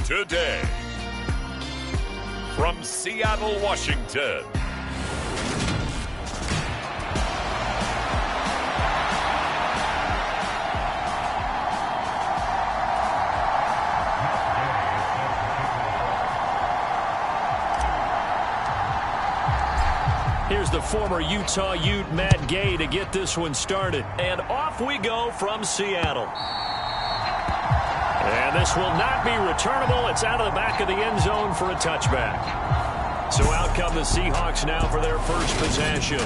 today. From Seattle, Washington, here's the former Utah Ute Matt Gay to get this one started. And off we go from Seattle. And this will not be returnable. It's out of the back of the end zone for a touchback. So out come the Seahawks now for their first possession.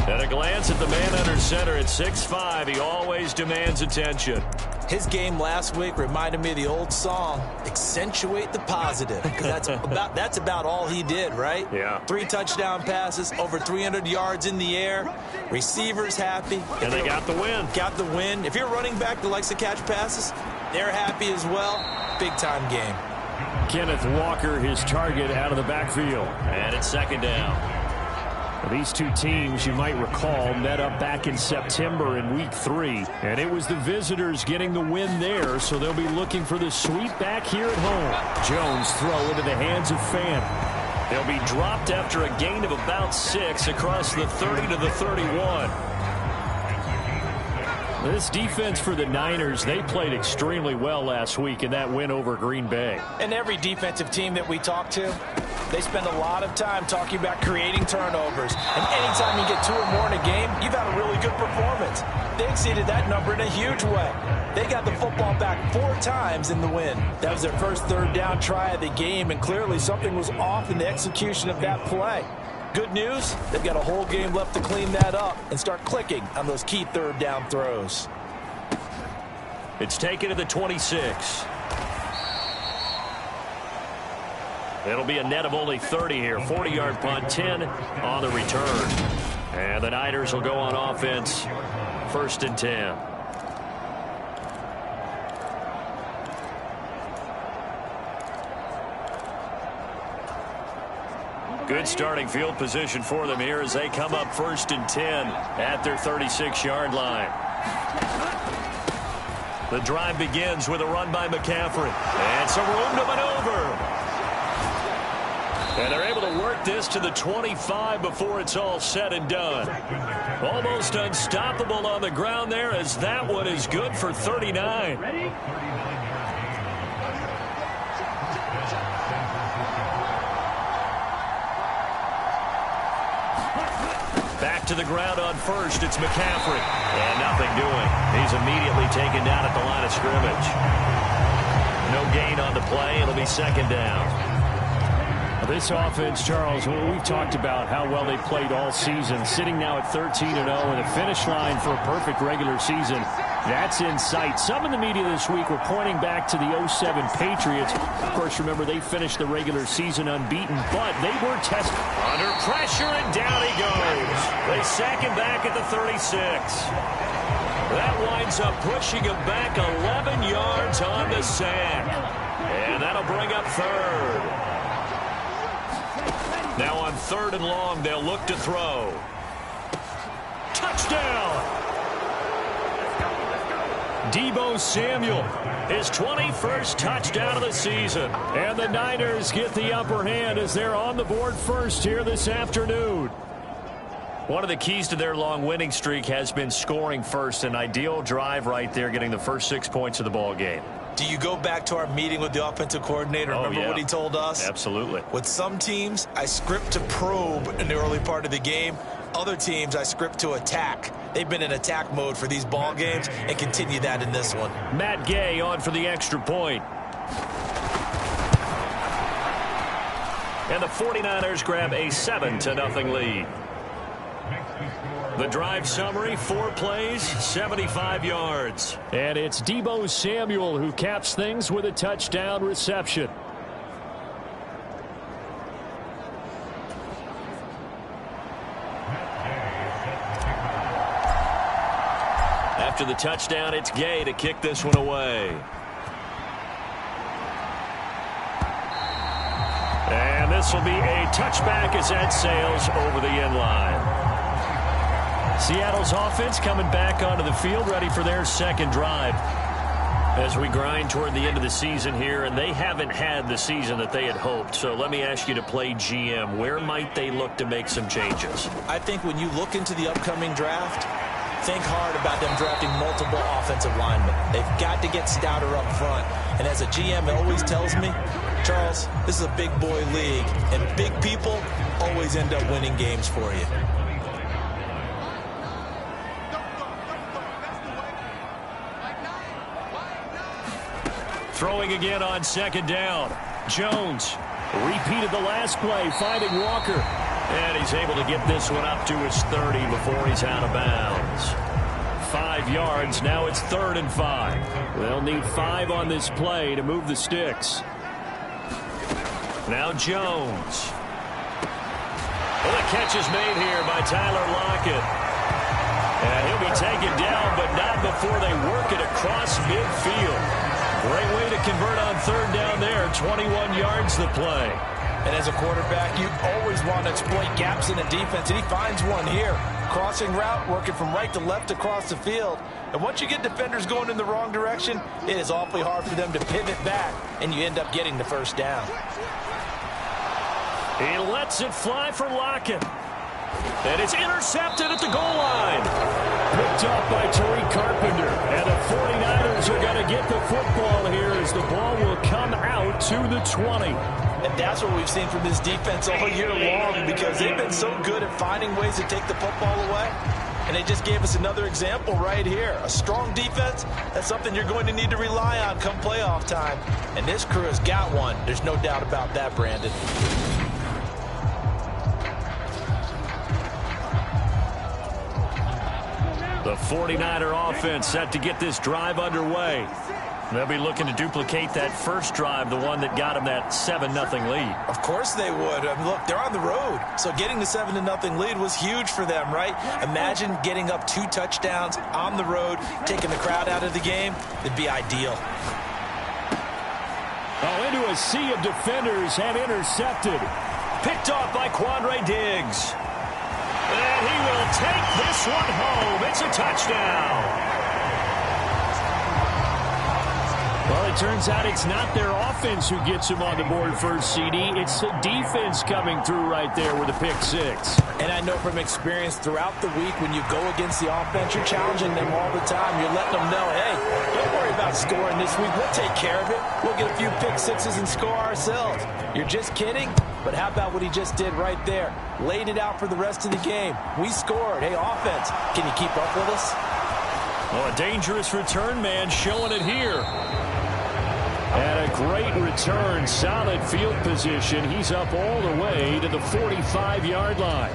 At a glance at the man under center at 6'5", he always demands attention. His game last week reminded me of the old song, Accentuate the Positive, because that's about all he did, right? Yeah. 3 touchdown passes, over 300 yards in the air, receivers happy. And they got the win. Got the win. If you're running back that likes to catch passes, they're happy as well. Big-time game. Kenneth Walker, his target out of the backfield. And it's second down. These two teams, you might recall, met up back in September in Week 3. And it was the visitors getting the win there, so they'll be looking for the sweep back here at home. Jones throw into the hands of Fan. They'll be dropped after a gain of about 6 across the 30 to the 31. This defense for the Niners, they played extremely well last week in that win over Green Bay. And every defensive team that we talk to, they spend a lot of time talking about creating turnovers. And anytime you get 2 or more in a game, you've had a really good performance. They exceeded that number in a huge way. They got the football back 4 times in the win. That was their first third down try of the game, and clearly something was off in the execution of that play. Good news, they've got a whole game left to clean that up and start clicking on those key third down throws. It's taken to the 26. It'll be a net of only 30 here. 40-yard punt, 10 on the return. And the Niners will go on offense, 1st and 10. Good starting field position for them here as they come up 1st and 10 at their 36-yard line. The drive begins with a run by McCaffrey. And some room to maneuver. And they're able to work this to the 25 before it's all said and done. Almost unstoppable on the ground there as that one is good for 39. Back to the ground on 1st, it's McCaffrey. And nothing doing. He's immediately taken down at the line of scrimmage. No gain on the play. It'll be 2nd down. This offense, Charles, we've talked about how well they played all season, sitting now at 13-0 and a finish line for a perfect regular season. That's in sight. Some in the media this week were pointing back to the 07 Patriots. Of course, remember, they finished the regular season unbeaten, but they were tested. Under pressure, and down he goes. They sack him back at the 36. That winds up pushing him back 11 yards on the sack. And that'll bring up 3rd. Now on 3rd and long, they'll look to throw. Touchdown! Deebo Samuel, his 21st touchdown of the season. And the Niners get the upper hand as they're on the board first here this afternoon. One of the keys to their long winning streak has been scoring first. An ideal drive right there, getting the first 6 points of the ball game. Do you go back to our meeting with the offensive coordinator? Remember what he told us? Absolutely. With some teams, I script to probe in the early part of the game. Other teams, I script to attack. They've been in attack mode for these ball games and continue that in this one. Matt Gay on for the extra point. And the 49ers grab a 7-0 lead. The drive summary, 4 plays, 75 yards. And it's Deebo Samuel who caps things with a touchdown reception. After the touchdown, it's Gay to kick this one away. And this will be a touchback as that sails over the end line. Seattle's offense coming back onto the field, ready for their second drive. As we grind toward the end of the season here, and they haven't had the season that they had hoped. So let me ask you to play GM. Where might they look to make some changes? I think when you look into the upcoming draft, think hard about them drafting multiple offensive linemen. They've got to get stouter up front. And as a GM, it always tells me, Charles, this is a big boy league, and big people always end up winning games for you. Throwing again on second down. Jones repeated the last play, finding Walker. And he's able to get this one up to his 30 before he's out of bounds. 5 yards. Now it's 3rd and 5. They'll need 5 on this play to move the sticks. Now Jones. Well, the catch is made here by Tyler Lockett. And he'll be taken down, but not before they work it across midfield. Great way to convert on 3rd down there. 21 yards the play. And as a quarterback, you always want to exploit gaps in the defense, and he finds one here. Crossing route, working from right to left across the field. And once you get defenders going in the wrong direction, it is awfully hard for them to pivot back, and you end up getting the 1st down. He lets it fly for Lockett. And it's intercepted at the goal line. Picked up by Tariq Carpenter. And the 49ers are going to get the football here as the ball will come out to the 20. And that's what we've seen from this defense all year long, because they've been so good at finding ways to take the football away. And they just gave us another example right here. A strong defense, that's something you're going to need to rely on come playoff time. And this crew has got one. There's no doubt about that, Brandon. The 49er offense set to get this drive underway. They'll be looking to duplicate that first drive, the one that got them that 7-0 lead. Of course they would. I mean, look, they're on the road. So getting the 7-0 lead was huge for them, right? Imagine getting up 2 touchdowns on the road, taking the crowd out of the game. It'd be ideal. Oh, into a sea of defenders and intercepted. Picked off by Quandre Diggs. And he will take this one home. It's a touchdown. Well, it turns out it's not their offense who gets them on the board first, CD. It's the defense coming through right there with a pick 6. And I know from experience throughout the week, when you go against the offense, you're challenging them all the time. You're letting them know, hey, don't worry about scoring this week. We'll take care of it. We'll get a few pick 6s and score ourselves. You're just kidding? But how about what he just did right there? Laid it out for the rest of the game. We scored. Hey, offense, can you keep up with us? Well, a dangerous return man showing it here. And a great return, solid field position. He's up all the way to the 45-yard line.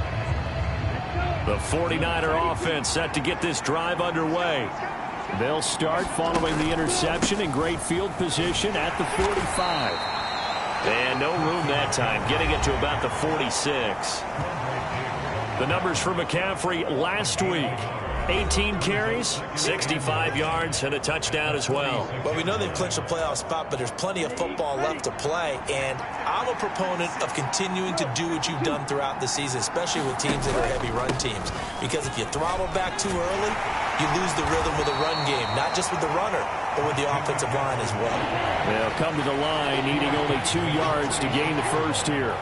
The 49er offense set to get this drive underway. They'll start following the interception in great field position at the 45. And no room that time, getting it to about the 46. The numbers for McCaffrey last week. 18 carries, 65 yards, and a touchdown as well. Well, we know they've clinched a playoff spot, but there's plenty of football left to play. And I'm a proponent of continuing to do what you've done throughout the season, especially with teams that are heavy run teams. Because if you throttle back too early, you lose the rhythm with the run game, not just with the runner, but with the offensive line as well. They'll come to the line, needing only 2 yards to gain the first here.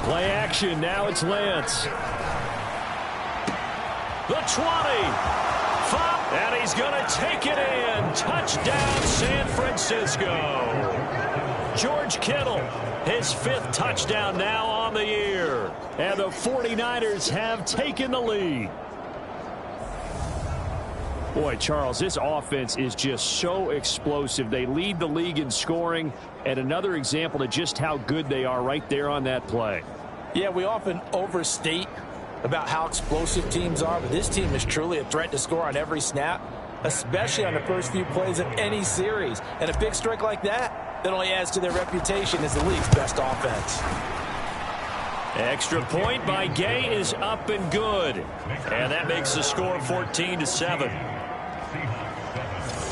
Play action, now it's Lance. The 20. And he's going to take it in. Touchdown, San Francisco. George Kittle, his 5th touchdown now on the year. And the 49ers have taken the lead. Boy, Charles, this offense is just so explosive. They lead the league in scoring, and another example of just how good they are right there on that play. Yeah, we often overstate about how explosive teams are, but this team is truly a threat to score on every snap, especially on the first few plays of any series. And a big strike like that only adds to their reputation as the league's best offense. Extra point by Gay is up and good. And that makes the score 14-7.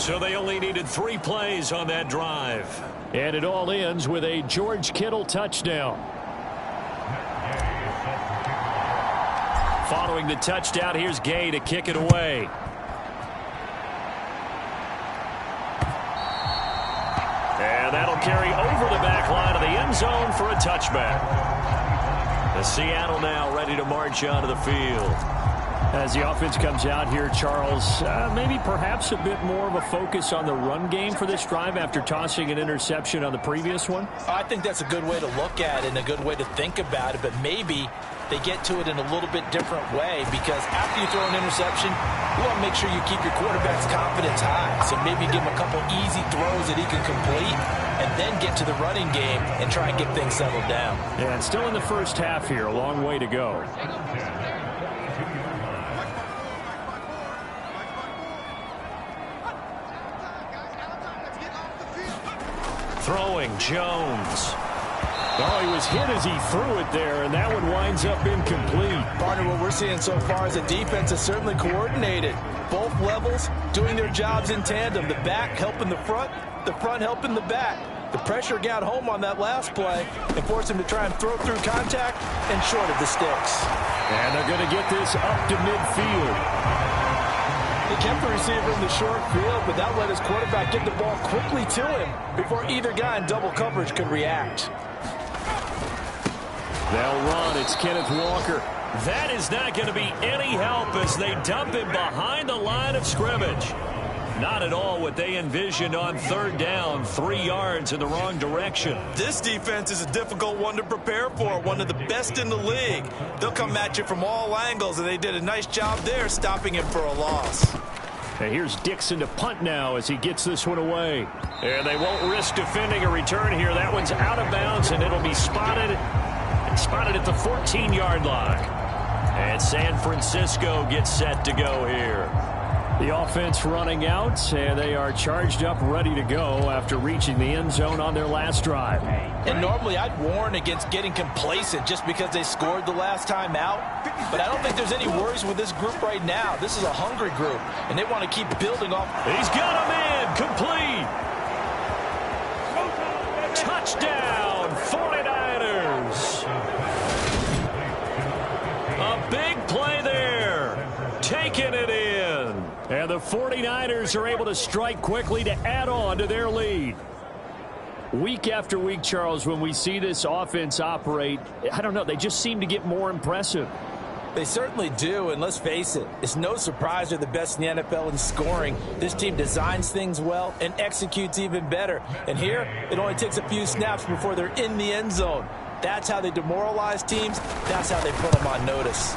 So they only needed 3 plays on that drive. And it all ends with a George Kittle touchdown. Following the touchdown, here's Gay to kick it away. And that'll carry over the back line of the end zone for a touchback. The Seattle now ready to march onto the field. As the offense comes out here, Charles, maybe perhaps a bit more of a focus on the run game for this drive after tossing an interception on the previous one? I think that's a good way to look at it and a good way to think about it, but maybe they get to it in a little bit different way, because after you throw an interception, you want to make sure you keep your quarterback's confidence high. So maybe give him a couple easy throws that he can complete and then get to the running game and try and get things settled down. Yeah, and still in the first half here, a long way to go. Throwing Jones. Oh, he was hit as he threw it there, and that one winds up incomplete. Partner, what we're seeing so far is the defense is certainly coordinated. Both levels doing their jobs in tandem. The back helping the front helping the back. The pressure got home on that last play and forced him to try and throw through contact and short of the sticks. And they're going to get this up to midfield. They kept the receiver in the short field, but that let his quarterback get the ball quickly to him before either guy in double coverage could react. They'll run. It's Kenneth Walker. That is not going to be any help as they dump him behind the line of scrimmage. Not at all what they envisioned on third down, 3 yards in the wrong direction. This defense is a difficult one to prepare for, one of the best in the league. They'll come at you from all angles, and they did a nice job there stopping him for a loss. And here's Dixon to punt now as he gets this one away. And they won't risk defending a return here. That one's out of bounds, and it'll be spotted at the 14-yard line. And San Francisco gets set to go here. The offense running out, and they are charged up, ready to go after reaching the end zone on their last drive. And normally I'd warn against getting complacent just because they scored the last time out. But I don't think there's any worries with this group right now. This is a hungry group, and they want to keep building off. He's got him in, complete. Touchdown, 49ers. A big play there, taking it in. And the 49ers are able to strike quickly to add on to their lead. Week after week, Charles, when we see this offense operate, I don't know, they just seem to get more impressive. They certainly do, and let's face it, it's no surprise they're the best in the NFL in scoring. This team designs things well and executes even better. And here, it only takes a few snaps before they're in the end zone. That's how they demoralize teams. That's how they put them on notice.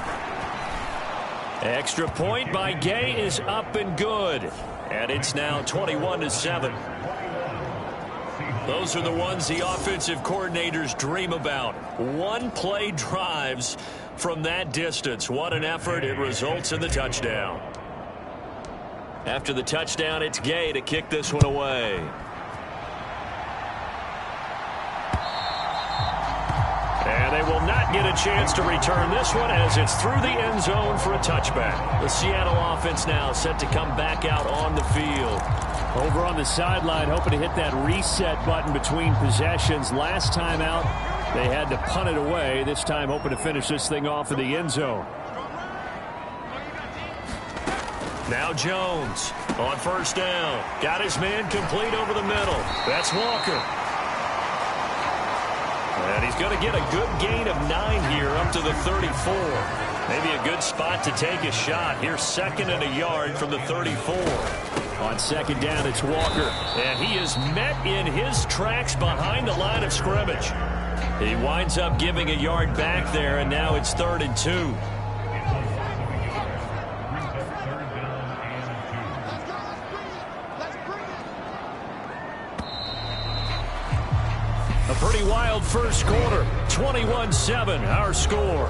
Extra point by Gay is up and good. And it's now 21-7. Those are the ones the offensive coordinators dream about. One-play drives from that distance. What an effort. It results in the touchdown. After the touchdown, it's Gay to kick this one away. And they will not get a chance to return this one as it's through the end zone for a touchback. The Seattle offense now set to come back out on the field. Over on the sideline, hoping to hit that reset button between possessions. Last time out, they had to punt it away. This time hoping to finish this thing off in the end zone. Now Jones on first down. Got his man complete over the middle. That's Walker. And he's going to get a good gain of 9 here up to the 34. Maybe a good spot to take a shot. Here's 2nd and a yard from the 34. On 2nd down, it's Walker. And he is met in his tracks behind the line of scrimmage. He winds up giving a yard back there, and now it's 3rd and 2. A pretty wild first quarter. 21-7, our score.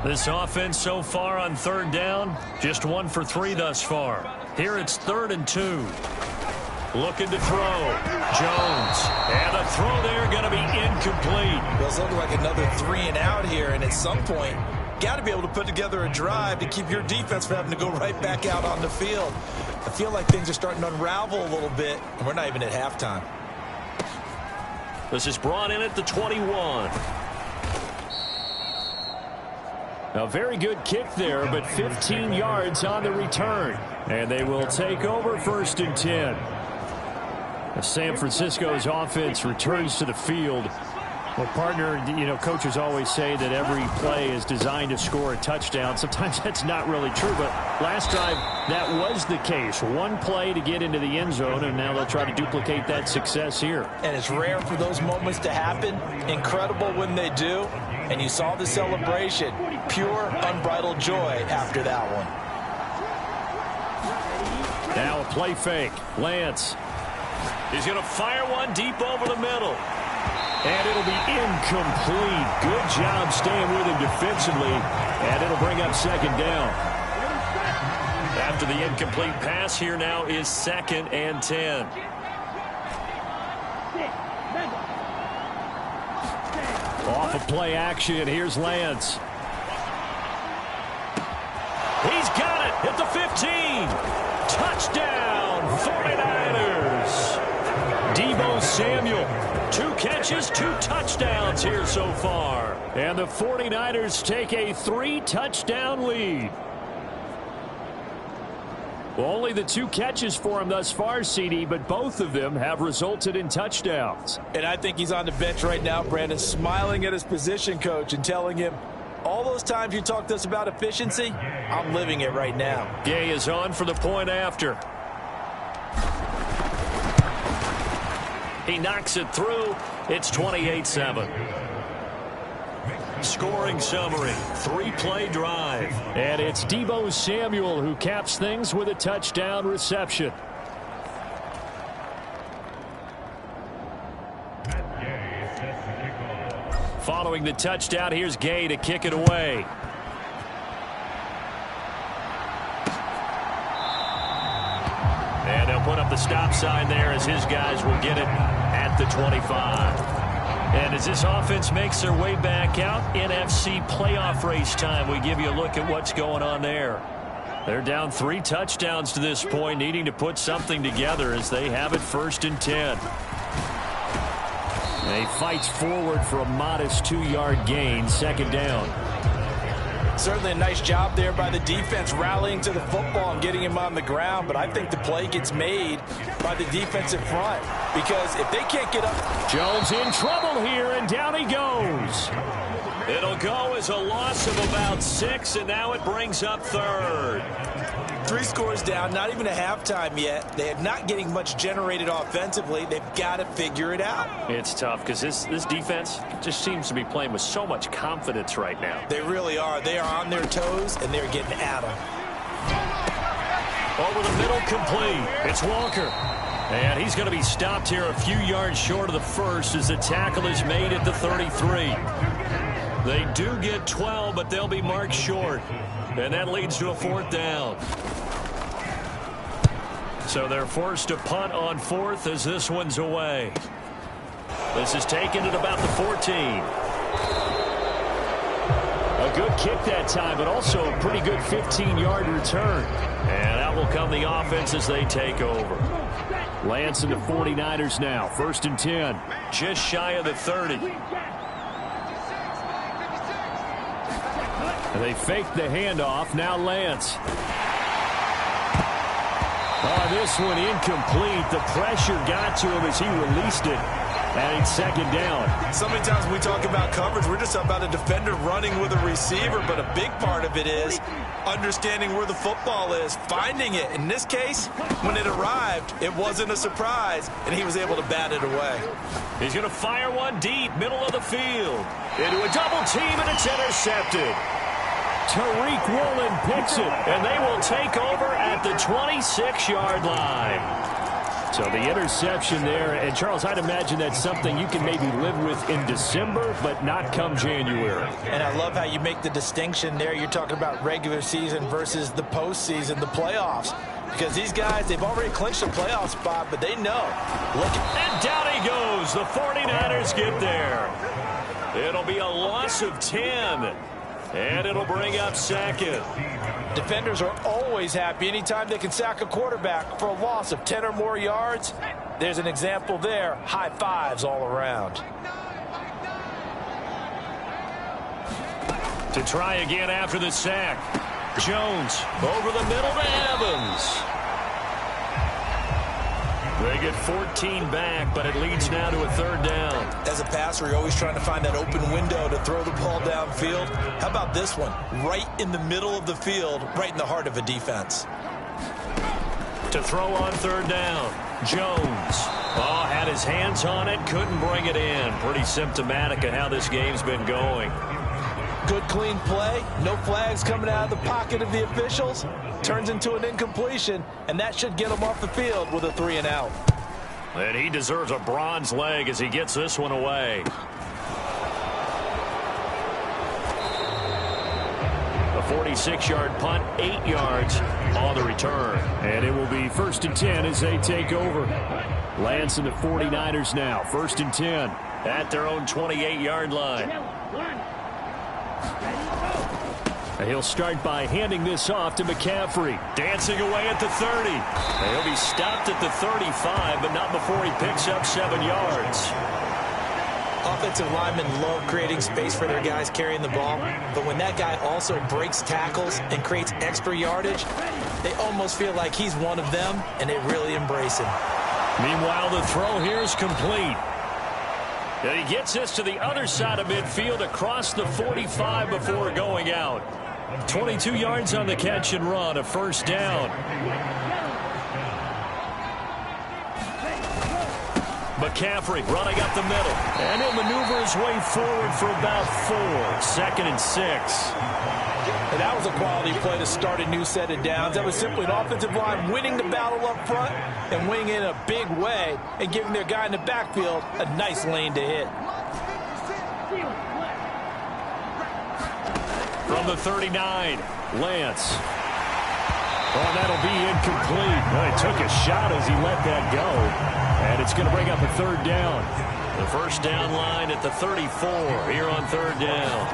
This offense so far on 3rd down, just 1 for 3 thus far. Here it's 3rd and 2. Looking to throw. Jones. And the throw there going to be incomplete. Well, it's looking like another 3 and out here, and at some point, got to be able to put together a drive to keep your defense from having to go right back out on the field. I feel like things are starting to unravel a little bit, and we're not even at halftime. This is brought in at the 21. A very good kick there, but 15 yards on the return. And they will take over 1st and 10. San Francisco's offense returns to the field. Well, partner, coaches always say that every play is designed to score a touchdown. Sometimes that's not really true, but last drive, that was the case. One play to get into the end zone, and now they'll try to duplicate that success here. And it's rare for those moments to happen. Incredible when they do. And you saw the celebration. Pure, unbridled joy after that one. Now a play fake. Lance. He's going to fire one deep over the middle. And it'll be incomplete. Good job staying with him defensively. And it'll bring up 2nd down. After the incomplete pass, here now is 2nd and 10. Off of play action, here's Lance. He's got it at the 15. Touchdown, 49ers. Deebo Samuel, 2 catches, 2 touchdowns here so far. And the 49ers take a 3-touchdown lead. Well, only the 2 catches for him thus far, CD, but both of them have resulted in touchdowns. And I think he's on the bench right now, Brandon, smiling at his position coach and telling him, all those times you talked to us about efficiency, I'm living it right now. Gay is on for the point after. He knocks it through. It's 28-7. Scoring summary, 3-play drive. And it's Deebo Samuel who caps things with a touchdown reception. Following the touchdown, here's Gay to kick it away. And they'll put up the stop sign there as his guys will get it at the 25. And as this offense makes their way back out, NFC playoff race time, we give you a look at what's going on there. They're down 3 touchdowns to this point, needing to put something together as they have it 1st and 10. And he fights forward for a modest 2-yard gain, 2nd down. Certainly a nice job there by the defense rallying to the football and getting him on the ground, but I think the play gets made by the defensive front because if they can't get up. Jones in trouble here, and down he goes. It'll go as a loss of about 6, and now it brings up 3rd. 3 scores down, not even a halftime yet. They are not getting much generated offensively. They've got to figure it out. It's tough because this defense just seems to be playing with so much confidence right now. They really are. They are on their toes, and they're getting at them. Over the middle, complete. It's Walker. And he's going to be stopped here a few yards short of the first as the tackle is made at the 33. They do get 12, but they'll be marked short. And that leads to a 4th down. So they're forced to punt on 4th as this one's away. This is taken at about the 14. A good kick that time, but also a pretty good 15-yard return. And out will come the offense as they take over. Lance and the 49ers now, 1st and 10. Just shy of the 30. And they fake the handoff. Now Lance. Oh, this one incomplete. The pressure got to him as he released it. And it's 2nd down. So many times when we talk about coverage, we're just about a defender running with a receiver, but a big part of it is understanding where the football is, finding it. In this case, when it arrived, it wasn't a surprise, and he was able to bat it away. He's going to fire one deep, middle of the field. Into a double team, and it's intercepted. Tariq Woolen picks it, and they will take over at the 26-yard line. So the interception there, and Charles, I'd imagine that's something you can maybe live with in December, but not come January. And I love how you make the distinction there. You're talking about regular season versus the postseason, the playoffs. Because these guys, they've already clinched a playoff spot, but they know. Look, and down he goes. The 49ers get there. It'll be a loss of 10. And it'll bring up 2nd. Defenders are always happy anytime they can sack a quarterback for a loss of 10 or more yards. There's an example there. High fives all around. To try again after the sack. Jones over the middle to Evans. They get 14 back, but it leads now to a third down. As a passer, you're always trying to find that open window to throw the ball downfield. How about this one? Right in the middle of the field, right in the heart of a defense. To throw on third down, Jones. Oh, had his hands on it, couldn't bring it in. Pretty symptomatic of how this game's been going. Good, clean play. No flags coming out of the pocket of the officials. Turns into an incompletion, and that should get him off the field with a 3-and-out. And he deserves a bronze leg as he gets this one away. A 46-yard punt, 8 yards on the return. And it will be 1st and 10 as they take over. Lance and the 49ers now, 1st and 10. At their own 28-yard line. And he'll start by handing this off to McCaffrey. Dancing away at the 30. And he'll be stopped at the 35, but not before he picks up 7 yards. Offensive linemen love creating space for their guys carrying the ball, but when that guy also breaks tackles and creates extra yardage, they almost feel like he's one of them, and they really embrace him. Meanwhile, the throw here is complete. And he gets this to the other side of midfield across the 45 before going out. 22 yards on the catch and run, a first down. McCaffrey running up the middle. And he'll maneuver his way forward for about 4. 2nd and 6. And that was a quality play to start a new set of downs. That was simply an offensive line winning the battle up front and winning in a big way and giving their guy in the backfield a nice lane to hit. From the 39, Lance. Oh, that'll be incomplete. Well, he took a shot as he let that go. And it's going to bring up a 3rd down. The first down line at the 34 here on 3rd down.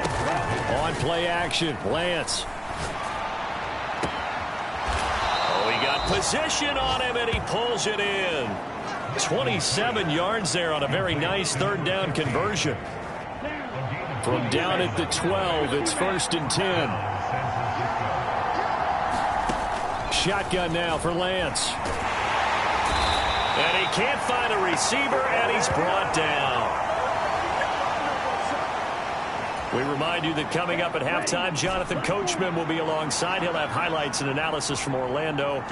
On play action, Lance. Oh, he got position on him, and he pulls it in. 27 yards there on a very nice 3rd down conversion. From down at the 12, it's 1st and 10. Shotgun now for Lance. And he can't find a receiver, and he's brought down. We remind you that coming up at halftime, Jonathan Coachman will be alongside. He'll have highlights and analysis from Orlando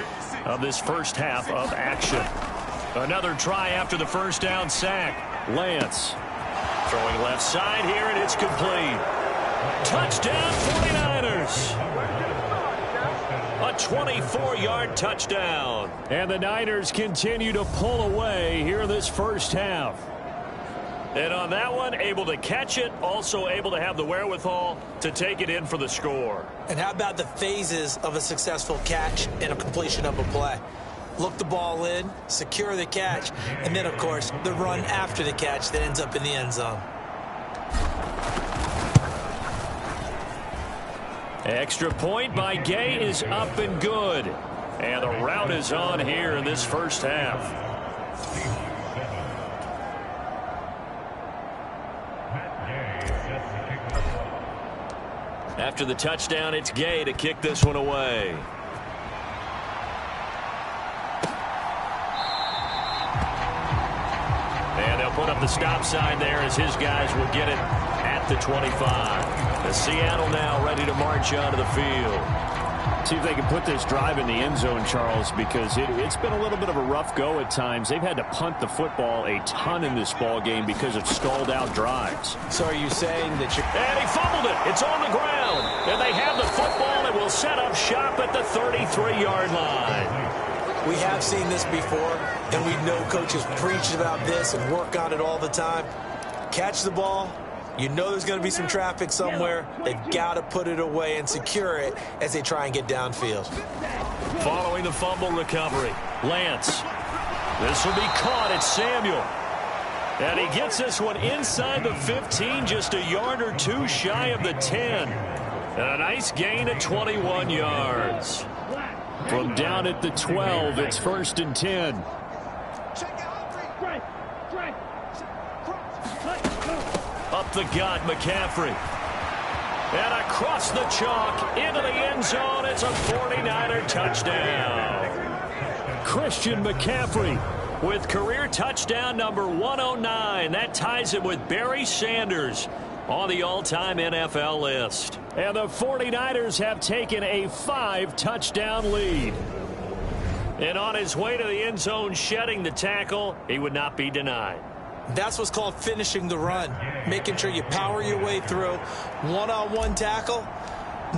of this first half of action. Another try after the first down sack. Lance throwing left side here, and it's complete. Touchdown, 49ers. A 24-yard touchdown. And the Niners continue to pull away here in this first half. And on that one, able to catch it, also able to have the wherewithal to take it in for the score. And how about the phases of a successful catch and a completion of a play? Look the ball in, secure the catch, and then, of course, the run after the catch that ends up in the end zone. Extra point by Gay is up and good. And the route is on here in this first half. After the touchdown, it's Gay to kick this one away. And they'll put up the stop sign there as his guys will get it at the 25. The Seattle now ready to march onto the field. See if they can put this drive in the end zone, Charles, because it's been a little bit of a rough go at times. They've had to punt the football a ton in this ball game because of stalled out drives. So are you saying that you're... And he fumbled it. It's on the ground. And they have the football and will set up shop at the 33-yard line. We have seen this before, and we know coaches preach about this and work on it all the time. Catch the ball. You know there's going to be some traffic somewhere. They've got to put it away and secure it as they try and get downfield. Following the fumble recovery, Lance. This will be caught. It's Samuel. And he gets this one inside the 15, just a yard or two shy of the 10. And a nice gain of 21 yards. From down at the 12, it's 1st and 10. Up the gut, McCaffrey. And across the chalk into the end zone. It's a 49er touchdown. Christian McCaffrey with career touchdown number 109. That ties him with Barry Sanders on the all-time NFL list. And the 49ers have taken a 5-touchdown lead. And on his way to the end zone, shedding the tackle, he would not be denied. That's what's called finishing the run, making sure you power your way through. One-on-one tackle,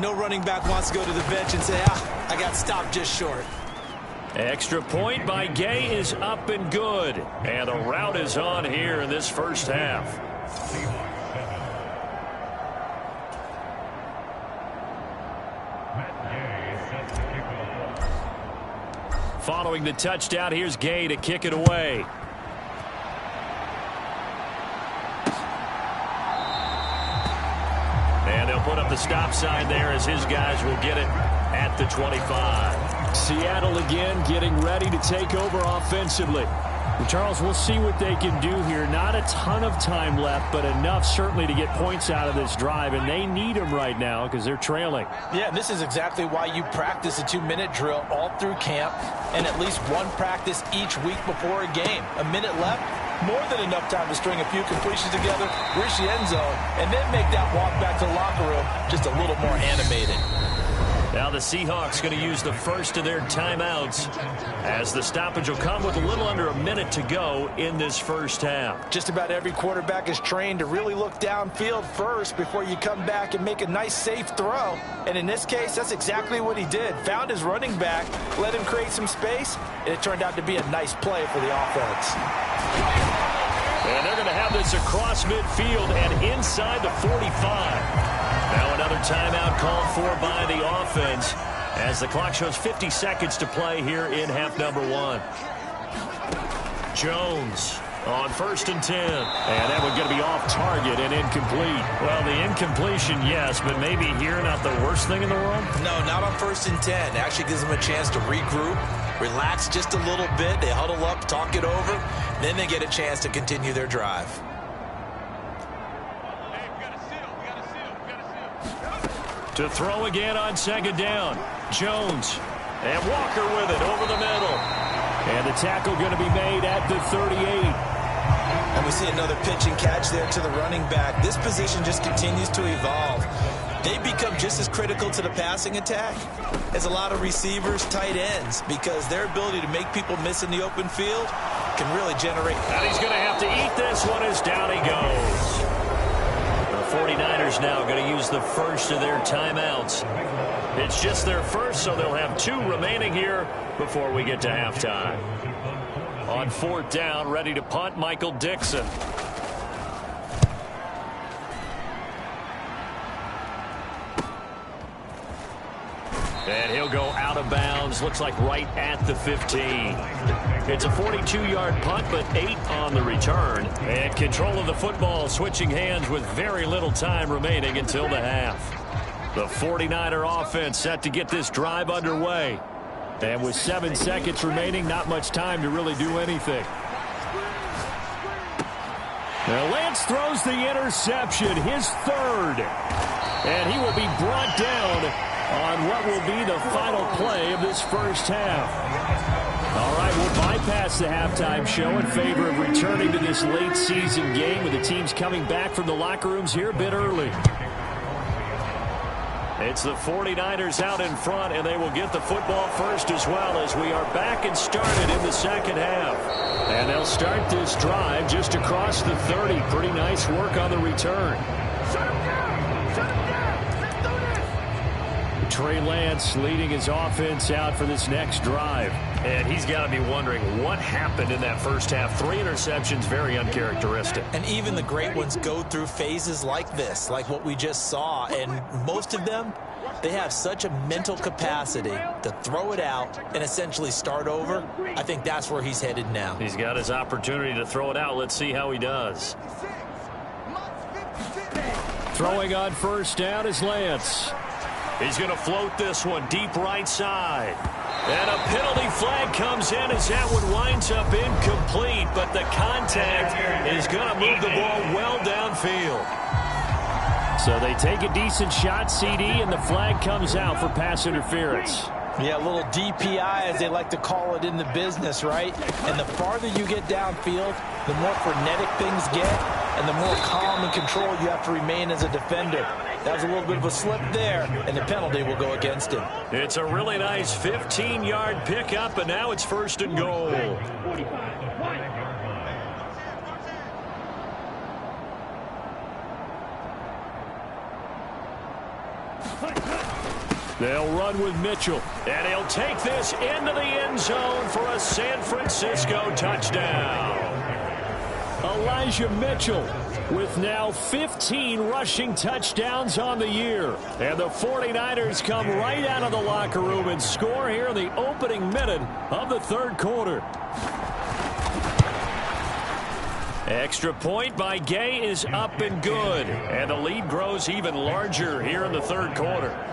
no running back wants to go to the bench and say, I got stopped just short. Extra point by Gay is up and good. And the route is on here in this first half. Following the touchdown, here's Gay to kick it away. And they'll put up the stop sign there as his guys will get it at the 25. Seattle again getting ready to take over offensively. Charles, we'll see what they can do here. Not a ton of time left, but enough certainly to get points out of this drive, and they need them right now because they're trailing. Yeah, and this is exactly why you practice a 2-minute drill all through camp and at least one practice each week before a game. A minute left, more than enough time to string a few completions together, reach the end zone, and then make that walk back to the locker room just a little more animated. Now the Seahawks going to use the first of their timeouts as the stoppage will come with a little under a minute to go in this first half. Just about every quarterback is trained to really look downfield first before you come back and make a nice safe throw. And in this case, that's exactly what he did. Found his running back, let him create some space, and it turned out to be a nice play for the offense. And they're going to have this across midfield and inside the 45. Now another timeout called for by the offense as the clock shows 50 seconds to play here in half number 1. Jones on 1st and 10. And that one's going to be off target and incomplete. Well, the incompletion, yes, but maybe here not the worst thing in the world? No, not on 1st and 10. It actually gives them a chance to regroup, relax just a little bit. They huddle up, talk it over. Then they get a chance to continue their drive. To throw again on 2nd down. Jones. And Walker with it over the middle. And the tackle going to be made at the 38. And we see another pitch and catch there to the running back. This position just continues to evolve. They become just as critical to the passing attack as a lot of receivers, tight ends, because their ability to make people miss in the open field can really generate. And he's going to have to eat this one as down he goes. The 49ers now going to use the first of their timeouts. It's just their first, so they'll have 2 remaining here before we get to halftime. On 4th down, ready to punt, Michael Dixon. And he'll go out of bounds. Looks like right at the 15. It's a 42-yard punt, but 8 on the return. And control of the football switching hands with very little time remaining until the half. The 49er offense set to get this drive underway. And with 7 seconds remaining, not much time to really do anything. Now Lance throws the interception, his 3rd. And he will be brought down on what will be the final play of this first half. All right, we'll bypass the halftime show in favor of returning to this late season game with the teams coming back from the locker rooms here a bit early. It's the 49ers out in front, and they will get the football first as well as we are back and started in the second half. And they'll start this drive just across the 30. Pretty nice work on the return. Trey Lance leading his offense out for this next drive. And he's got to be wondering what happened in that first half. 3 interceptions, very uncharacteristic. And even the great ones go through phases like this, like what we just saw. And most of them, they have such a mental capacity to throw it out and essentially start over. I think that's where he's headed now. He's got his opportunity to throw it out. Let's see how he does. Throwing on 1st down is Lance. He's going to float this one deep right side. And a penalty flag comes in as that one winds up incomplete. But the contact is going to move the ball well downfield. So they take a decent shot, CD, and the flag comes out for pass interference. Yeah, a little DPI, as they like to call it in the business, right? And the farther you get downfield, the more frenetic things get, and the more calm and control you have to remain as a defender. That was a little bit of a slip there, and the penalty will go against him. It's a really nice 15-yard pickup, and now it's 1st and goal. They'll run with Mitchell. And he'll take this into the end zone for a San Francisco touchdown. Elijah Mitchell with now 15 rushing touchdowns on the year. And the 49ers come right out of the locker room and score here in the opening minute of the 3rd quarter. Extra point by Gay is up and good. And the lead grows even larger here in the 3rd quarter.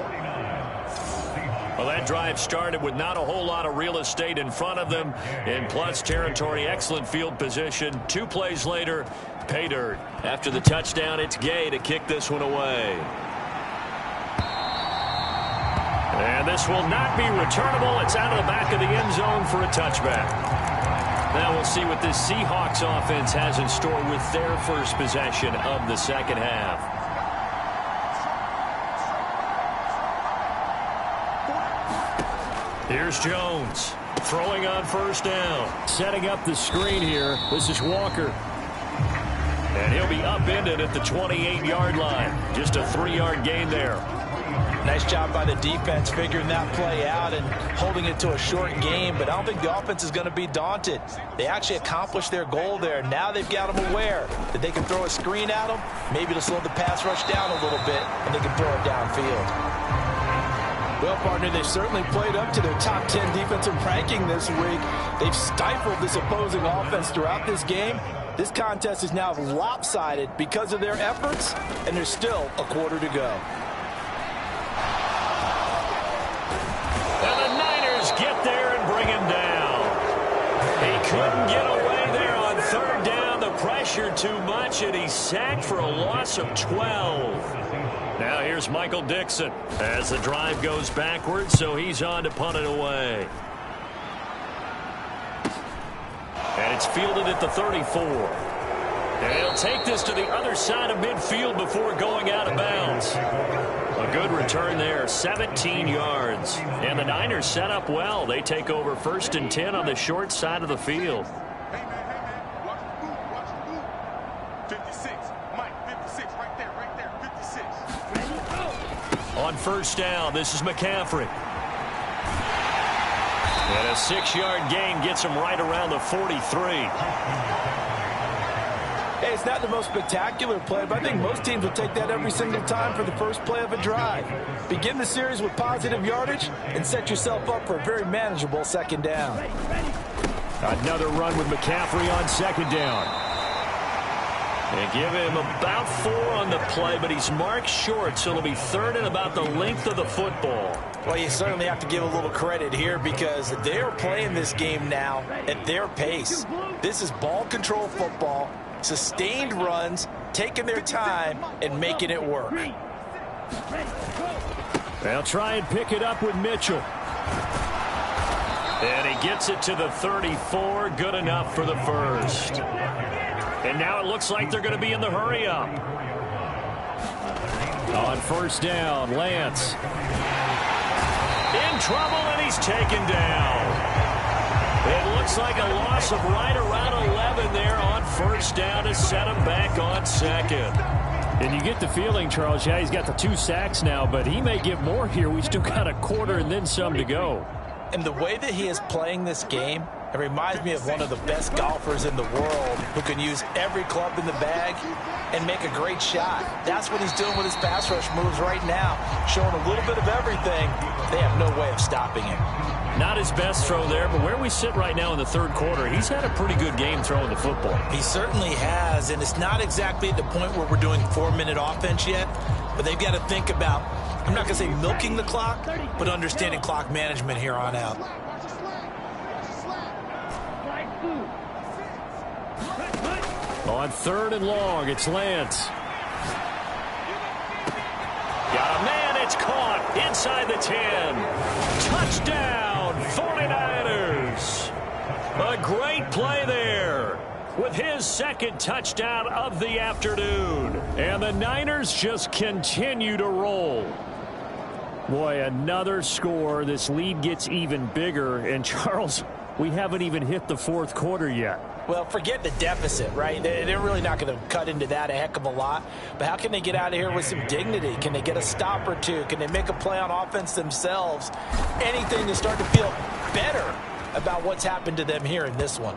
Well, that drive started with not a whole lot of real estate in front of them. In plus territory, excellent field position. 2 plays later, pay dirt. After the touchdown, it's Gay to kick this one away. And this will not be returnable. It's out of the back of the end zone for a touchback. Now we'll see what this Seahawks offense has in store with their first possession of the 2nd half. Here's Jones throwing on 1st down. Setting up the screen here. This is Walker. And he'll be upended at the 28-yard line. Just a 3-yard gain there. Nice job by the defense figuring that play out and holding it to a short game, but I don't think the offense is going to be daunted. They actually accomplished their goal there. Now they've got them aware that they can throw a screen at them, maybe to slow the pass rush down a little bit, and they can throw it downfield. Well, partner, they've certainly played up to their top 10 defensive ranking this week. They've stifled this opposing offense throughout this game. This contest is now lopsided because of their efforts, and there's still a quarter to go. And the Niners get there and bring him down. He couldn't get away there on 3rd down. The pressure too much, and he's sacked for a loss of 12. Now here's Michael Dixon as the drive goes backwards, so he's on to punt it away. And it's fielded at the 34. And he'll take this to the other side of midfield before going out of bounds. A good return there, 17 yards. And the Niners set up well. They take over 1st and 10 on the short side of the field. On 1st down, this is McCaffrey. And a 6-yard gain gets him right around the 43. Hey, it's not the most spectacular play, but I think most teams will take that every single time for the first play of a drive. Begin the series with positive yardage and set yourself up for a very manageable 2nd down. Another run with McCaffrey on 2nd down. They give him about 4 on the play, but he's marked short, so it'll be 3rd and about the length of the football. Well, you certainly have to give a little credit here because they're playing this game now at their pace. This is ball control football, sustained runs, taking their time, and making it work. They'll try and pick it up with Mitchell. And he gets it to the 34, good enough for the 1st. And now it looks like they're going to be in the hurry-up. On 1st down, Lance. In trouble, and he's taken down. It looks like a loss of right around 11 there on 1st down to set him back on 2nd. And you get the feeling, Charles, yeah, he's got the 2 sacks now, but he may get more here. We still got a quarter and then some to go. And the way that he is playing this game, it reminds me of one of the best golfers in the world who can use every club in the bag and make a great shot. That's what he's doing with his pass rush moves right now, showing a little bit of everything. They have no way of stopping him. Not his best throw there, but where we sit right now in the 3rd quarter, he's had a pretty good game throwing the football. He certainly has, and it's not exactly at the point where we're doing 4-minute offense yet, but they've got to think about, I'm not going to say milking the clock, but understanding clock management here on out. On 3rd and long, it's Lance. Got a man. It's caught inside the 10. Touchdown, 49ers. A great play there with his second touchdown of the afternoon. And the Niners just continue to roll. Boy, another score. This lead gets even bigger. And, Charles, we haven't even hit the fourth quarter yet. Well, forget the deficit, right? They're really not going to cut into that a heck of a lot. But how can they get out of here with some dignity? Can they get a stop or two? Can they make a play on offense themselves? Anything to start to feel better about what's happened to them here in this one.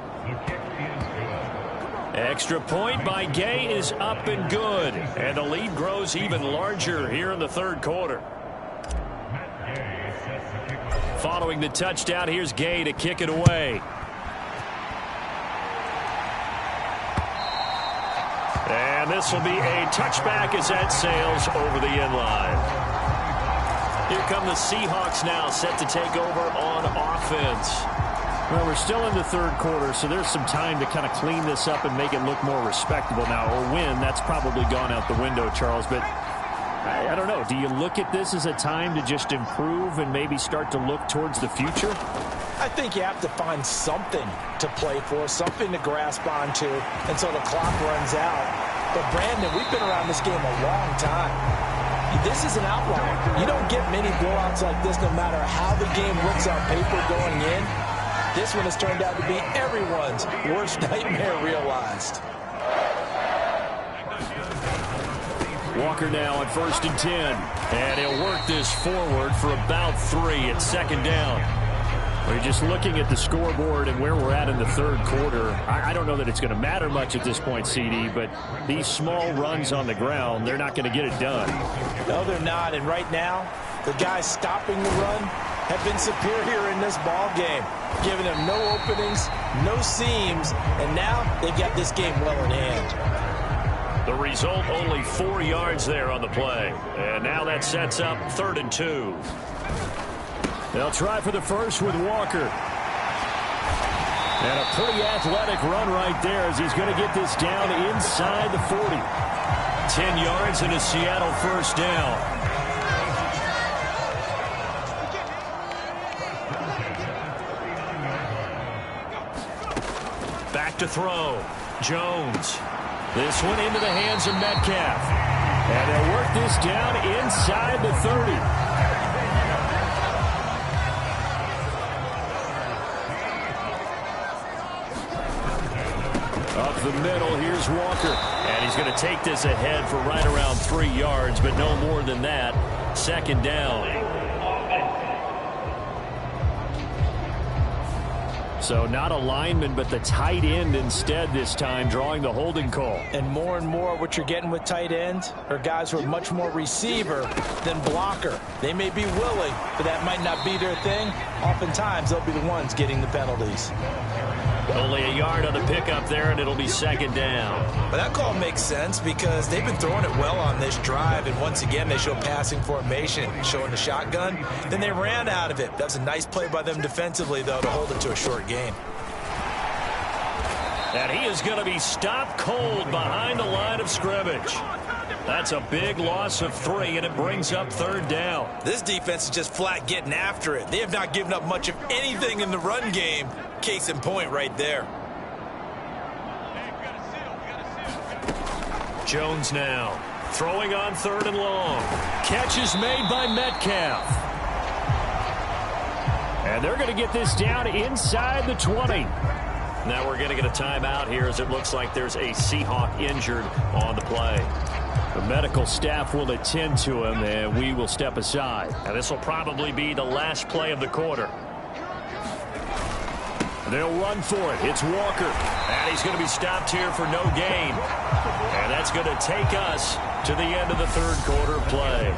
Extra point by Gay is up and good. And the lead grows even larger here in the third quarter. Following the touchdown, here's Gay to kick it away. And this will be a touchback as that sails over the end line. Here come the Seahawks now, set to take over on offense. Well, we're still in the third quarter, so there's some time to kind of clean this up and make it look more respectable now. Or win, that's probably gone out the window, Charles. But I don't know. Do you look at this as a time to just improve and maybe start to look towards the future? I think you have to find something to play for, something to grasp onto until the clock runs out. But, Brandon, we've been around this game a long time. This is an outlier. You don't get many blowouts like this no matter how the game looks on paper going in. This one has turned out to be everyone's worst nightmare realized. Walker now on 1st and 10. And he'll work this forward for about 3 at second down. We're just looking at the scoreboard and where we're at in the third quarter. I don't know that it's going to matter much at this point, CD, but these small runs on the ground, they're not going to get it done. No, they're not. And right now, the guys stopping the run have been superior in this ball game, giving them no openings, no seams, and now they've got this game well in hand. The result, only 4 yards there on the play. And now that sets up 3rd and 2. They'll try for the first with Walker. And a pretty athletic run right there as he's going to get this down inside the 40. 10 yards and a Seattle first down. Back to throw. Jones. This one into the hands of Metcalf. And they'll work this down inside the 30. Up the middle, here's Walker. And he's going to take this ahead for right around 3 yards, but no more than that. Second down. So not a lineman, but the tight end instead this time, drawing the holding call. And more what you're getting with tight ends are guys who are much more receiver than blocker. They may be willing, but that might not be their thing. Oftentimes, they'll be the ones getting the penalties. Only a yard on the pickup there, and it'll be second down. But that call makes sense because they've been throwing it well on this drive, and once again, they show passing formation, showing the shotgun. Then they ran out of it. That was a nice play by them defensively, though, to hold it to a short gain. And he is going to be stopped cold behind the line of scrimmage. That's a big loss of 3, and it brings up 3rd down. This defense is just flat getting after it. They have not given up much of anything in the run game. Case in point right there. Jones now throwing on 3rd and long. Catch is made by Metcalf. And they're going to get this down inside the 20. Now we're going to get a timeout here as it looks like there's a Seahawk injured on the play. The medical staff will attend to him, and we will step aside. And this will probably be the last play of the quarter. They'll run for it. It's Walker. And he's going to be stopped here for no gain. And that's going to take us to the end of the third quarter play.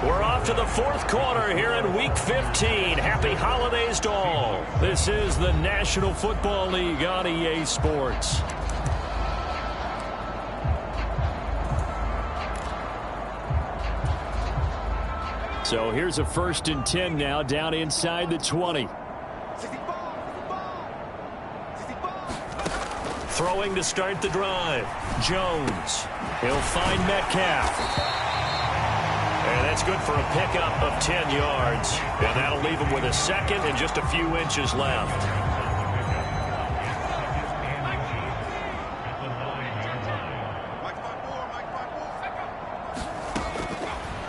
We're off to the fourth quarter here in Week 15. Happy holidays to all. This is the National Football League on EA Sports. So here's a 1st and 10 now down inside the 20. Throwing to start the drive. Jones. He'll find Metcalf. And that's good for a pickup of 10 yards. And that'll leave him with a second and just a few inches left.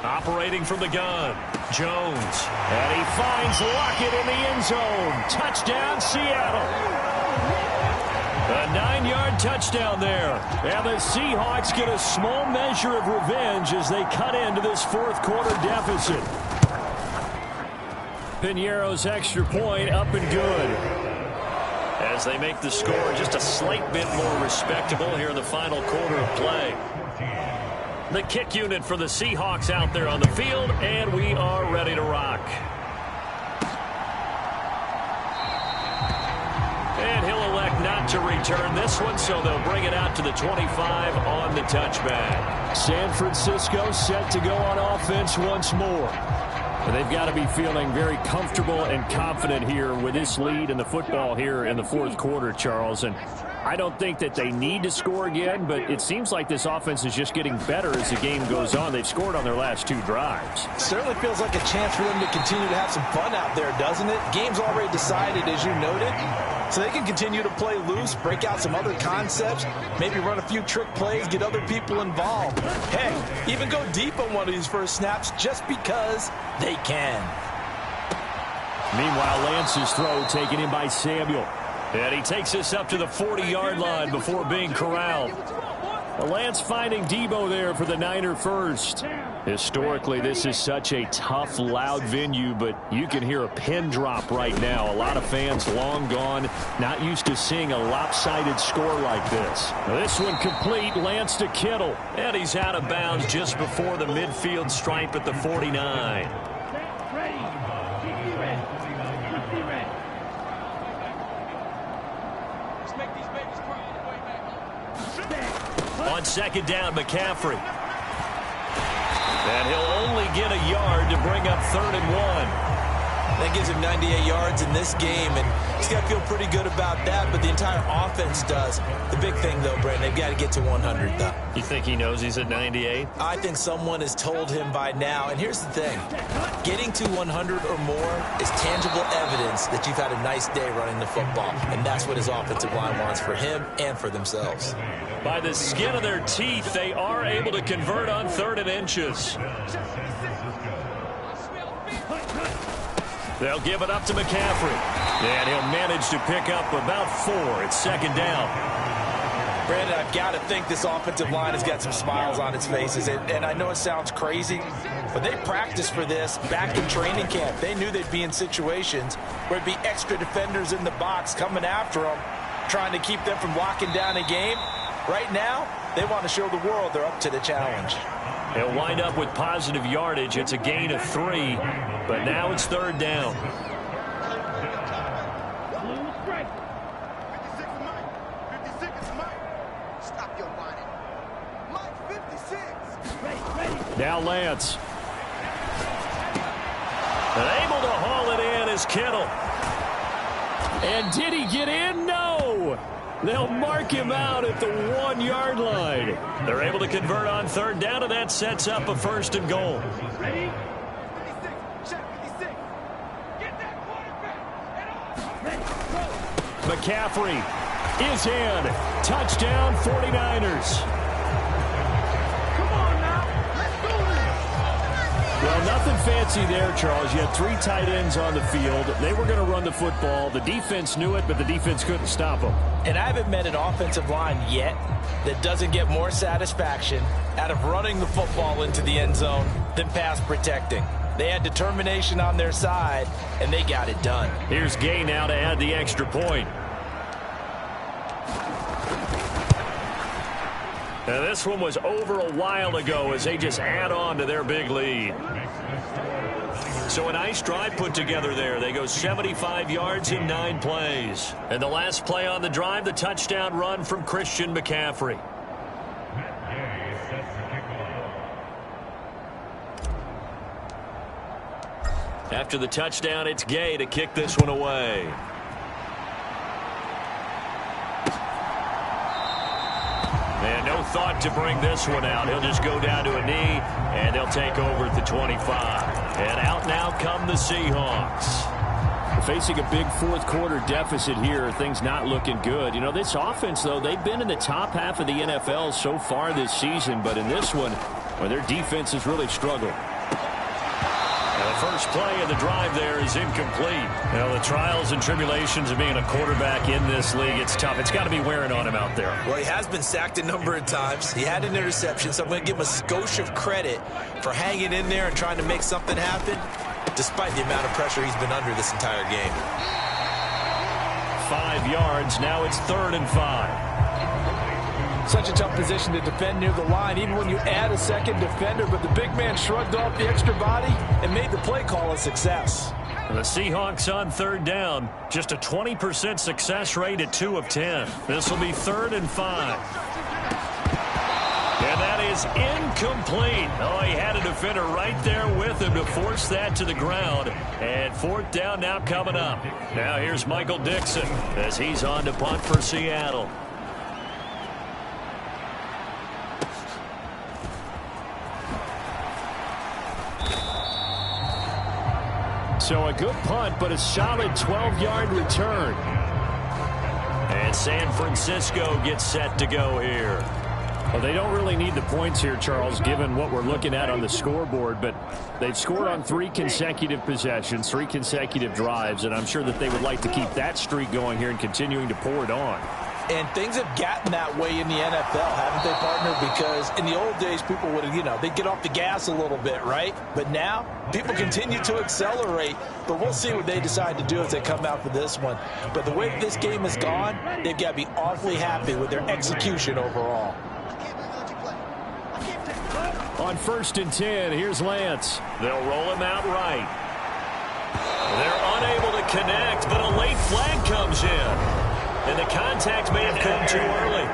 Operating from the gun, Jones. And he finds Lockett in the end zone. Touchdown, Seattle. A 9-yard touchdown there. And the Seahawks get a small measure of revenge as they cut into this fourth quarter deficit. Piñeiro's extra point up and good. As they make the score just a slight bit more respectable here in the final quarter of play. The kick unit for the Seahawks out there on the field, and we are ready to rock. And he'll elect not to return this one, so they'll bring it out to the 25 on the touchback. San Francisco set to go on offense once more. And they've got to be feeling very comfortable and confident here with this lead in the football here in the fourth quarter, Charles. And I don't think that they need to score again, but it seems like this offense is just getting better as the game goes on. They've scored on their last 2 drives. Certainly feels like a chance for them to continue to have some fun out there, doesn't it? Game's already decided, as you noted. So they can continue to play loose, break out some other concepts, maybe run a few trick plays, get other people involved. Heck, even go deep on one of these first snaps just because they can. Meanwhile, Lance's throw taken in by Samuel. And he takes this up to the 40-yard line before being corralled. Lance finding Debo there for the Niner first. Historically, this is such a tough, loud venue, but you can hear a pin drop right now. A lot of fans long gone, not used to seeing a lopsided score like this. Now, this one complete, Lance to Kittle. And he's out of bounds just before the midfield stripe at the 49. On second down, McCaffrey. And he'll only get a yard to bring up 3rd and 1. That gives him 98 yards in this game, and he's got to feel pretty good about that, but the entire offense does. The big thing, though, Brandon, they've got to get to 100, though. You think he knows he's at 98? I think someone has told him by now, and here's the thing. Getting to 100 or more is tangible evidence that you've had a nice day running the football, and that's what his offensive line wants for him and for themselves. By the skin of their teeth, they are able to convert on 3rd and inches. They'll give it up to McCaffrey. And he'll manage to pick up about 4. It's second down. Brandon, I've got to think this offensive line has got some smiles on its faces. And I know it sounds crazy, but they practiced for this back in training camp. They knew they'd be in situations where it'd be extra defenders in the box coming after them, trying to keep them from locking down a game. Right now, they want to show the world they're up to the challenge. He'll wind up with positive yardage. It's a gain of 3, but now it's 3rd down. Now Lance. And able to haul it in is Kittle. And did he get in? No. They'll mark him out at the 1-yard line. They're able to convert on 3rd down, and that sets up a 1st and goal. McCaffrey is in. Touchdown, 49ers. Well, nothing fancy there, Charles. You had 3 tight ends on the field. They were going to run the football. The defense knew it, but the defense couldn't stop them. And I haven't met an offensive line yet that doesn't get more satisfaction out of running the football into the end zone than pass protecting. They had determination on their side, and they got it done. Here's Gay now to add the extra point. Now, this one was over a while ago as they just add on to their big lead. So a nice drive put together there. They go 75 yards in 9 plays. And the last play on the drive, the touchdown run from Christian McCaffrey. After the touchdown, it's Gay to kick this one away. And no thought to bring this one out. He'll just go down to a knee, and they'll take over at the 25. And out now come the Seahawks. Facing a big fourth-quarter deficit here, things not looking good. You know, this offense, though, they've been in the top half of the NFL so far this season, but in this one, well, their defense has really struggled. The first play of the drive there is incomplete. You know, the trials and tribulations of being a quarterback in this league, it's tough. It's got to be wearing on him out there. Well, he has been sacked a number of times. He had an interception, so I'm going to give him a skosh of credit for hanging in there and trying to make something happen, despite the amount of pressure he's been under this entire game. 5 yards. Now it's 3rd and 5. Such a tough position to defend near the line, even when you add a second defender, but the big man shrugged off the extra body and made the play call a success. The Seahawks on 3rd down, just a 20% success rate at 2 of 10. This will be 3rd and 5. And that is incomplete. Oh, he had a defender right there with him to force that to the ground. And 4th down now coming up. Now here's Michael Dixon as he's on to punt for Seattle. So a good punt, but a solid 12-yard return. And San Francisco gets set to go here. Well, they don't really need the points here, Charles, given what we're looking at on the scoreboard, but they've scored on 3 consecutive possessions, 3 consecutive drives, and I'm sure that they would like to keep that streak going here and continuing to pour it on. And things have gotten that way in the NFL, haven't they, partner? Because in the old days, people would, they'd get off the gas a little bit, right? But now, people continue to accelerate. But we'll see what they decide to do as they come out for this one. But the way this game has gone, they've got to be awfully happy with their execution overall. On 1st and 10, here's Lance. They'll roll him out right. They're unable to connect, but a late flag comes in. And the contact may have come too early.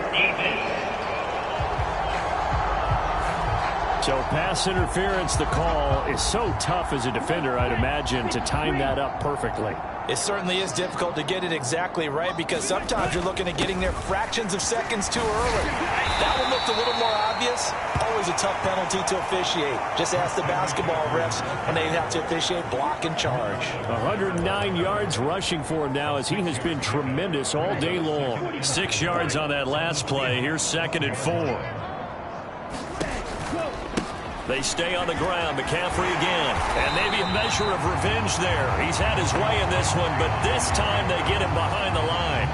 So pass interference, the call is so tough as a defender, I'd imagine, to time that up perfectly. It certainly is difficult to get it exactly right because sometimes you're looking at getting there fractions of seconds too early. That one looked a little more obvious. Always a tough penalty to officiate. Just ask the basketball refs when they have to officiate block and charge. 109 yards rushing for him now as he has been tremendous all day long. 6 yards on that last play. Here's 2nd and 4. They stay on the ground. McCaffrey again. And maybe a measure of revenge there. He's had his way in this one, but this time they get him behind the line.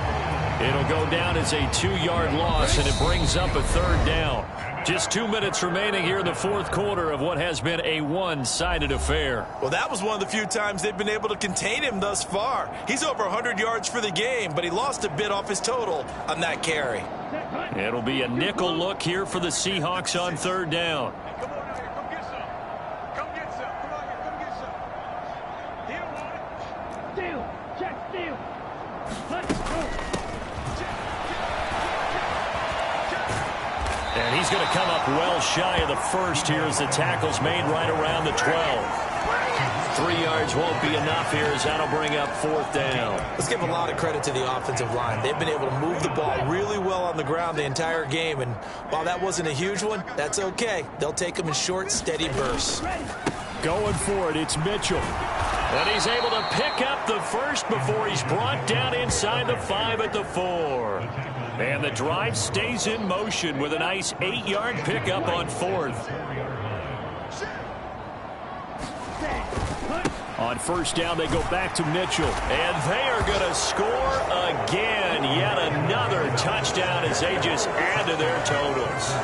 It'll go down as a 2-yard loss, and it brings up a 3rd down. Just 2 minutes remaining here in the 4th quarter of what has been a one-sided affair. Well, that was one of the few times they've been able to contain him thus far. He's over 100 yards for the game, but he lost a bit off his total on that carry. It'll be a nickel look here for the Seahawks on 3rd down. And he's going to come up well shy of the first here as the tackle's made right around the 12. 3 yards won't be enough here as that'll bring up 4th down. Let's give a lot of credit to the offensive line. They've been able to move the ball really well on the ground the entire game. And while that wasn't a huge one, that's okay. They'll take them in short, steady bursts. Going for it, it's Mitchell. And he's able to pick up the first before he's brought down inside the 5 at the 4. And the drive stays in motion with a nice 8-yard pickup on 4th. On 1st down, they go back to Mitchell. And they are going to score again. Yet another touchdown as they just add to their totals.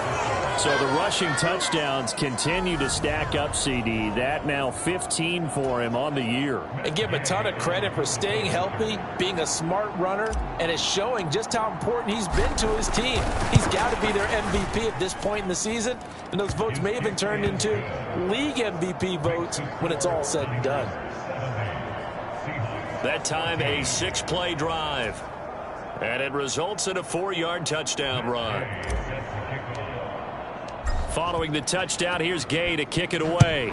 So the rushing touchdowns continue to stack up, CD. That now 15 for him on the year. And give him a ton of credit for staying healthy, being a smart runner, and it's showing just how important he's been to his team. He's got to be their MVP at this point in the season, and those votes may have been turned into league MVP votes when it's all said and done. That time a 6-play drive. And it results in a 4-yard touchdown run. Following the touchdown, here's Gay to kick it away.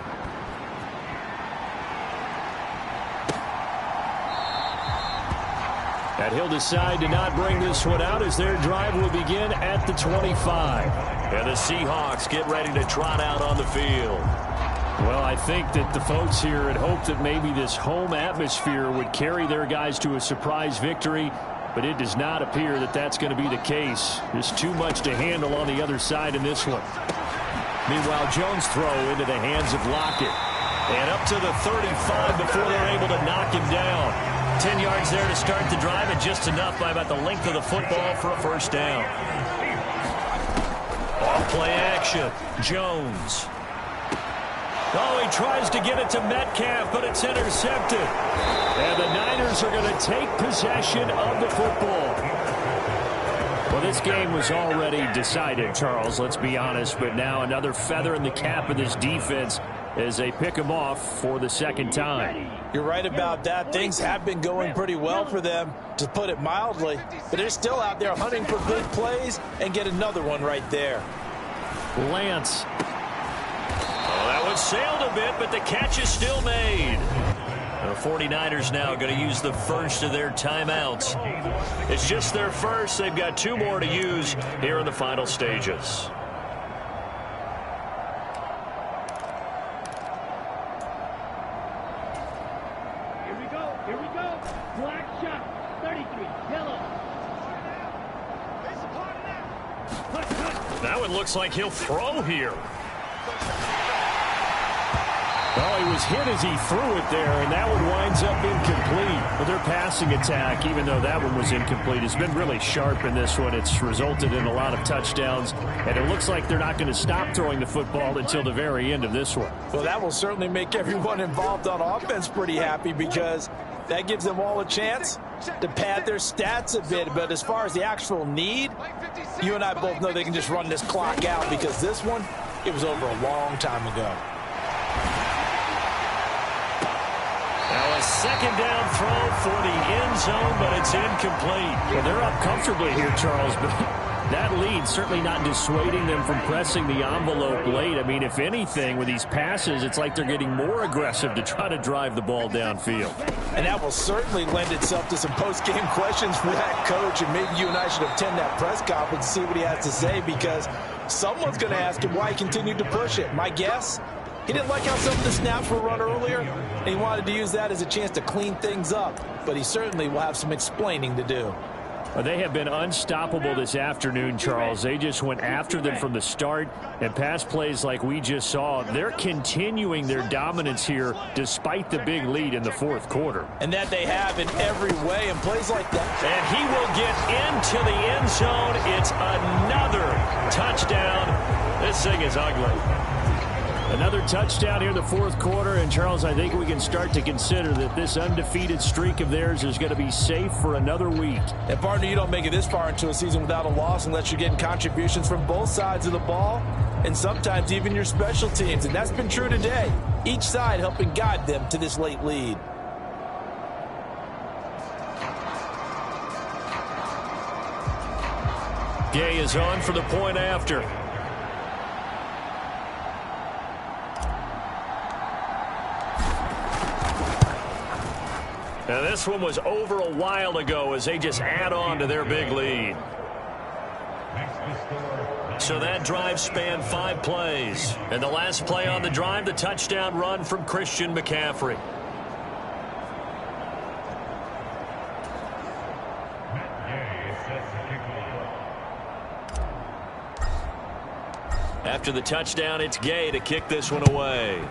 And he'll decide to not bring this one out as their drive will begin at the 25. And the Seahawks get ready to trot out on the field. Well, I think that the folks here had hoped that maybe this home atmosphere would carry their guys to a surprise victory, but it does not appear that that's going to be the case. There's too much to handle on the other side in this one. Meanwhile, Jones' throw into the hands of Lockett. And up to the 35 before they're able to knock him down. 10 yards there to start the drive, and just enough by about the length of the football for a first down. Off play action. Jones. Oh, he tries to get it to Metcalf, but it's intercepted. And the Niners are going to take possession of the football. Well, this game was already decided, Charles, let's be honest. But now another feather in the cap of this defense as they pick them off for the second time. You're right about that. Things have been going pretty well for them, to put it mildly. But they're still out there hunting for big plays and get another one right there. Lance. Oh, that one sailed a bit, but the catch is still made. The 49ers now going to use the first of their timeouts. It's just their first. They've got 2 more to use here in the final stages. Here we go. Black shot. 33. Yellow. That one looks like he'll throw here. Well, he was hit as he threw it there, and that one winds up incomplete. But their passing attack, even though that one was incomplete, has been really sharp in this one. It's resulted in a lot of touchdowns, and it looks like they're not going to stop throwing the football until the very end of this one. Well, that will certainly make everyone involved on offense pretty happy, because that gives them all a chance to pad their stats a bit. But as far as the actual need, you and I both know they can just run this clock out, because this one, it was over a long time ago. Now a second down throw for the end zone, but it's incomplete. Well, they're up comfortably here, Charles, but that lead certainly not dissuading them from pressing the envelope late. I mean, if anything, with these passes, it's like they're getting more aggressive to try to drive the ball downfield. And that will certainly lend itself to some post-game questions for that coach, and maybe you and I should attend that press conference and see what he has to say, because someone's going to ask him why he continued to push it. My guess, he didn't like how some of the snaps were run earlier, and he wanted to use that as a chance to clean things up. But he certainly will have some explaining to do. Well, they have been unstoppable this afternoon, Charles. They just went after them from the start, and pass plays like we just saw, they're continuing their dominance here despite the big lead in the fourth quarter. And that they have in every way, and plays like that. And he will get into the end zone. It's another touchdown. This thing is ugly. Another touchdown here in the fourth quarter, and Charles, I think we can start to consider that this undefeated streak of theirs is going to be safe for another week. And partner, you don't make it this far into a season without a loss unless you're getting contributions from both sides of the ball, and sometimes even your special teams, and that's been true today. Each side helping guide them to this late lead. Gay is on for the point after. Now this one was over a while ago as they just add on to their big lead. So that drive spanned 5 plays. And the last play on the drive, the touchdown run from Christian McCaffrey. After the touchdown, it's Gay to kick this one away.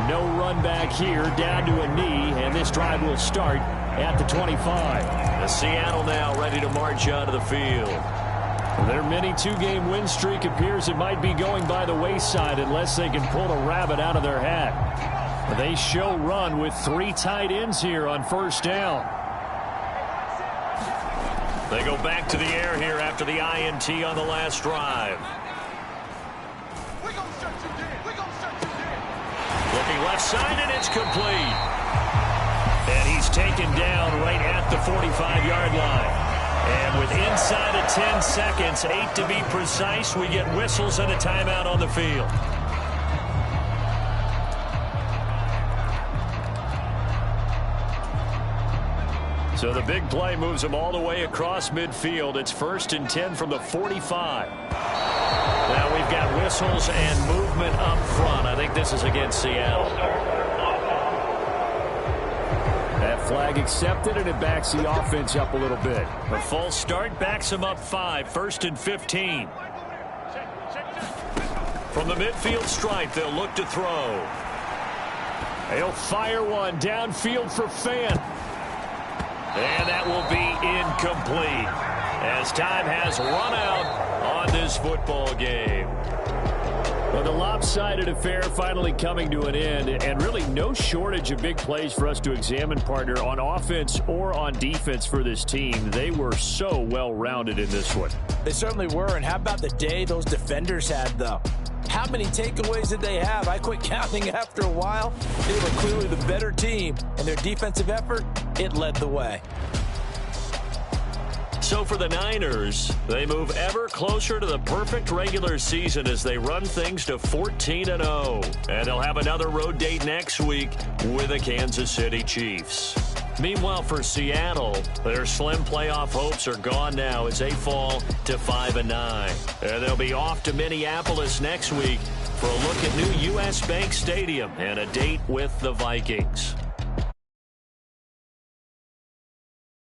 No run back here, down to a knee, and this drive will start at the 25. The Seattle now ready to march out of the field. Their mini 2-game win streak appears it might be going by the wayside unless they can pull a rabbit out of their hat. They show run with 3 tight ends here on first down. They go back to the air here after the INT on the last drive. Looking left side, and it's complete. And he's taken down right at the 45-yard line. And with inside of 10 seconds, 8 to be precise, we get whistles and a timeout on the field. So the big play moves them all the way across midfield. It's 1st and 10 from the 45. Now we've got whistles and movement up front. I think this is against Seattle. That flag accepted, and it backs the offense up a little bit. A false start backs them up 5. 1st and 15. From the midfield stripe, they'll look to throw. They'll fire one downfield for Fant. And that will be incomplete as time has run out on this football game. Well, the lopsided affair finally coming to an end, and really no shortage of big plays for us to examine, partner, on offense or on defense for this team. They were so well-rounded in this one. They certainly were, and how about the day those defenders had, though? How many takeaways did they have? I quit counting after a while. They were clearly the better team, and their defensive effort, it led the way. So for the Niners, they move ever closer to the perfect regular season as they run things to 14-0. And they'll have another road date next week with the Kansas City Chiefs. Meanwhile, for Seattle, their slim playoff hopes are gone now as they fall to 5-9. And they'll be off to Minneapolis next week for a look at new U.S. Bank Stadium and a date with the Vikings.